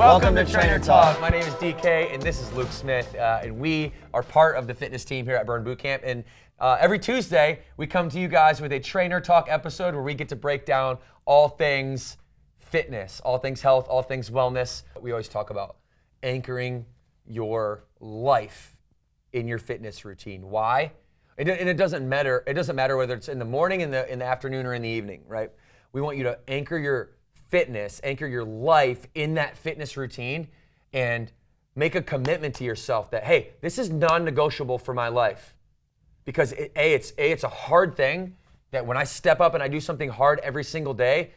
Welcome to Trainer Talk. My name is DK, and this is Luke Smith, and we are part of the fitness team here at Burn Bootcamp. And every Tuesday, we come to you guys with a Trainer Talk episode where we get to break down all things fitness, all things health, all things wellness. We always talk about anchoring your life in your fitness routine. Why? And it doesn't matter. It doesn't matter whether it's in the morning, in the afternoon, or in the evening, right? We want you to anchor your fitness, anchor your life in that fitness routine, and make a commitment to yourself that, hey, this is non-negotiable for my life. Because it's a hard thing that when I step up and I do something hard every single day,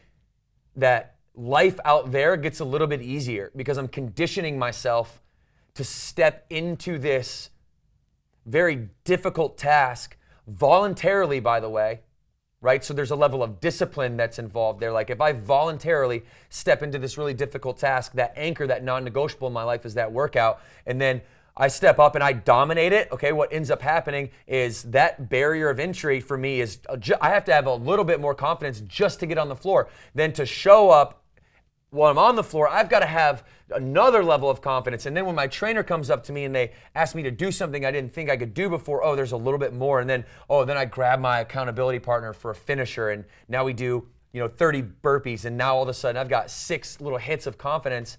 that life out there gets a little bit easier because I'm conditioning myself to step into this very difficult task voluntarily, by the way. Right? So there's a level of discipline that's involved there. Like if I voluntarily step into this really difficult task, that anchor, that non-negotiable in my life is that workout, and then I step up and I dominate it, okay, what ends up happening is that barrier of entry for me is, I have to have a little bit more confidence just to get on the floor. Then to show up while I'm on the floor, I've got to have another level of confidence. And then when my trainer comes up to me and they ask me to do something I didn't think I could do before, oh, there's a little bit more. And then I grab my accountability partner for a finisher, and now we do 30 burpees, and now all of a sudden I've got 6 little hits of confidence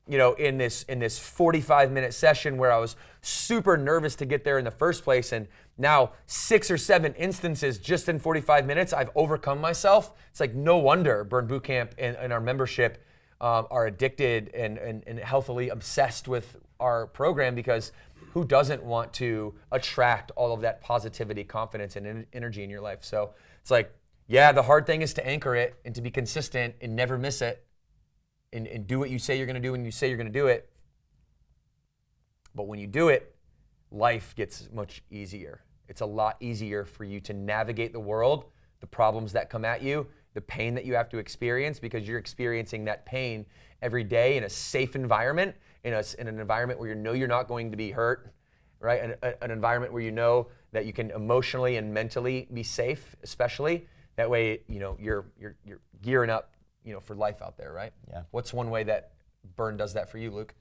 in this 45-minute session where I was super nervous to get there in the first place. And now 6 or 7 instances just in 45 minutes, I've overcome myself. It's like no wonder Burn Bootcamp and our membership are addicted and healthily obsessed with our program, because who doesn't want to attract all of that positivity, confidence, and energy in your life? So it's like, yeah, the hard thing is to anchor it and to be consistent and never miss it and do what you say you're going to do when you say you're going to do it. But when you do it, life gets much easier. It's a lot easier for you to navigate the world, the problems that come at you, the pain that you have to experience, because you're experiencing that pain every day in a safe environment, in an environment where you're not going to be hurt, right? An environment where you know that you can emotionally and mentally be safe, especially. That way, you're gearing up, for life out there, right? Yeah. What's one way that Burn does that for you, Luke?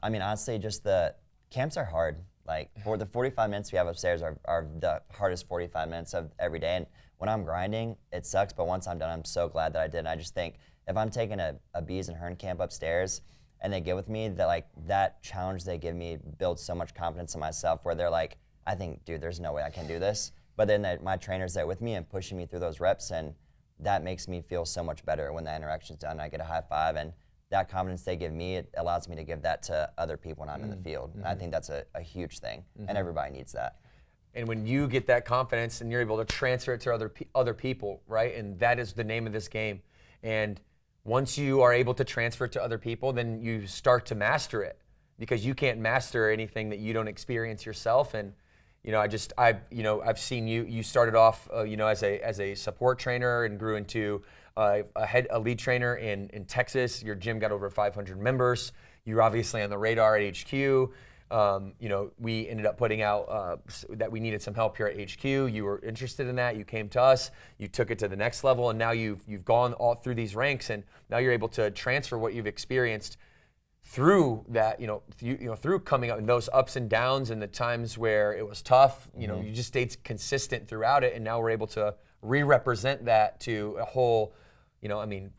Honestly, the camps are hard. Like, for the 45 minutes we have upstairs are the hardest 45 minutes of every day. And when I'm grinding, it sucks, but once I'm done, I'm so glad that I did. And I just think if I'm taking a Bees and Hearn camp upstairs and they get with me, that challenge they give me builds so much confidence in myself, where they're like, I think, dude, there's no way I can do this. But then my trainer's there with me and pushing me through those reps, and that makes me feel so much better when that interaction's done. I get a high five, and that confidence they give me, it allows me to give that to other people when I'm in the field. And I think that's a huge thing, and everybody needs that. And when you get that confidence and you're able to transfer it to other people, right? And that is the name of this game. And once you are able to transfer it to other people, then you start to master it, because you can't master anything that you don't experience yourself. And I've seen you started off as a support trainer and grew into a lead trainer in Texas. Your gym got over 500 members. You're obviously on the radar at HQ. We ended up putting out that we needed some help here at HQ. You were interested in that. You came to us. You took it to the next level, and now you've gone all through these ranks, and now you're able to transfer what you've experienced through that. Through coming up in those ups and downs and the times where it was tough. You just stayed consistent throughout it, and now we're able to re-represent that to a whole,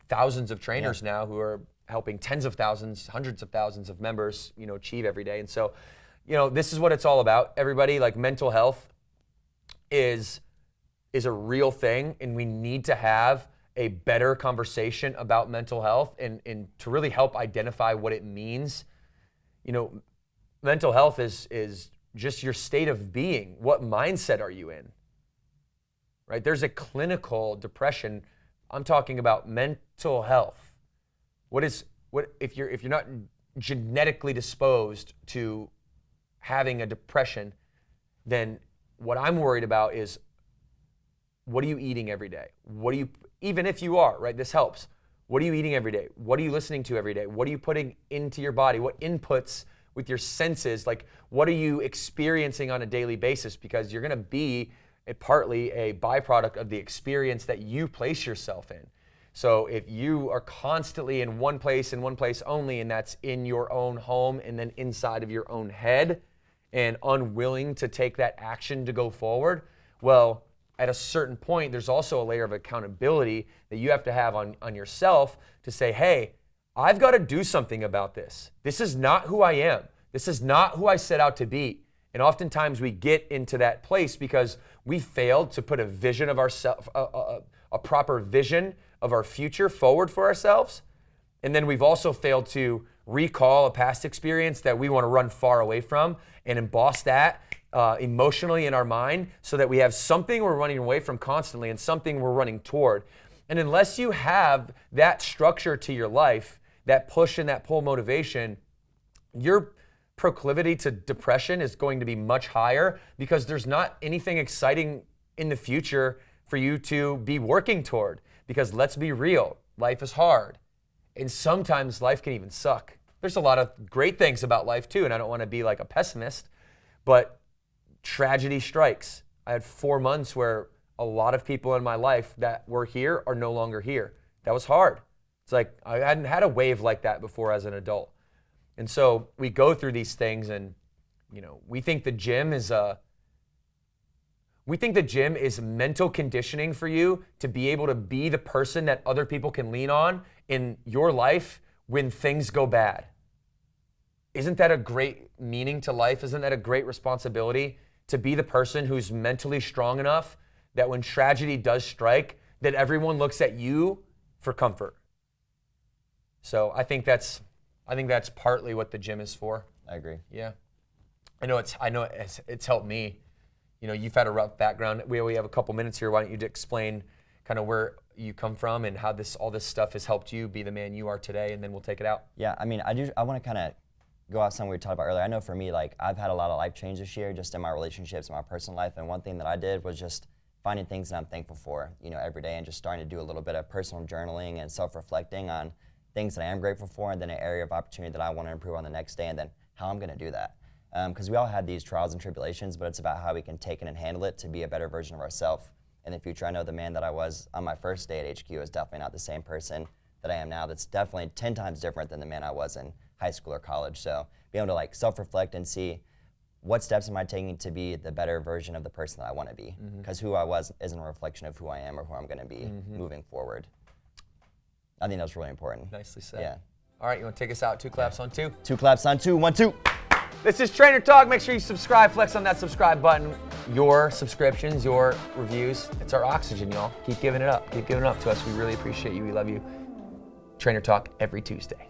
thousands of trainers now who are helping tens of thousands, hundreds of thousands of members, achieve every day. And so, this is what it's all about, everybody. Like, mental health is a real thing, and we need to have a better conversation about mental health and to really help identify what it means. Mental health is just your state of being. What mindset are you in? Right? There's a clinical depression. I'm talking about mental health. What if you're not genetically disposed to having a depression, then what I'm worried about is, what are you eating every day? Even if you are, right, this helps. What are you eating every day? What are you listening to every day? What are you putting into your body? What inputs with your senses? Like, what are you experiencing on a daily basis? Because you're gonna be partly a byproduct of the experience that you place yourself in. So if you are constantly in one place and one place only, and that's in your own home and then inside of your own head, and unwilling to take that action to go forward, well, at a certain point, there's also a layer of accountability that you have to have on yourself to say, hey, I've got to do something about this. This is not who I am. This is not who I set out to be. And oftentimes we get into that place because we failed to put a vision of ourselves, a proper vision of our future forward for ourselves. And then we've also failed to recall a past experience that we want to run far away from and emboss that emotionally in our mind so that we have something we're running away from constantly and something we're running toward. And unless you have that structure to your life, that push and that pull motivation, your proclivity to depression is going to be much higher because there's not anything exciting in the future for you to be working toward. Because let's be real, life is hard. And sometimes life can even suck. There's a lot of great things about life too, and I don't want to be like a pessimist, but tragedy strikes. I had 4 months where a lot of people in my life that were here are no longer here. That was hard. It's like I hadn't had a wave like that before as an adult. And so we go through these things and, we think the gym is mental conditioning for you to be able to be the person that other people can lean on in your life when things go bad. Isn't that a great meaning to life? Isn't that a great responsibility to be the person who's mentally strong enough that when tragedy does strike, that everyone looks at you for comfort? So I think that's partly what the gym is for. I agree. Yeah. I know it's helped me. You've had a rough background. We have a couple minutes here. Why don't you explain kind of where you come from and how all this stuff has helped you be the man you are today, and then we'll take it out. Yeah, I want to kind of go off something we talked about earlier. I know for me, I've had a lot of life change this year just in my relationships and my personal life, and one thing that I did was just finding things that I'm thankful for, every day, and just starting to do a little bit of personal journaling and self-reflecting on things that I am grateful for, and then an area of opportunity that I want to improve on the next day, and then how I'm going to do that. Because we all have these trials and tribulations, but it's about how we can take it and handle it to be a better version of ourselves in the future. I know the man that I was on my first day at HQ is definitely not the same person that I am now. That's definitely 10 times different than the man I was in high school or college. So being able to self-reflect and see what steps am I taking to be the better version of the person that I want to be. Because who I was isn't a reflection of who I am or who I'm going to be moving forward. I think that's really important. Nicely said. Yeah. All right, you want to take us out? 2 claps on 2? 2 claps on 2, 1, 2. This is Trainer Talk. Make sure you subscribe. Flex on that subscribe button. Your subscriptions, your reviews, it's our oxygen, y'all. Keep giving it up. Keep giving it up to us. We really appreciate you. We love you. Trainer Talk every Tuesday.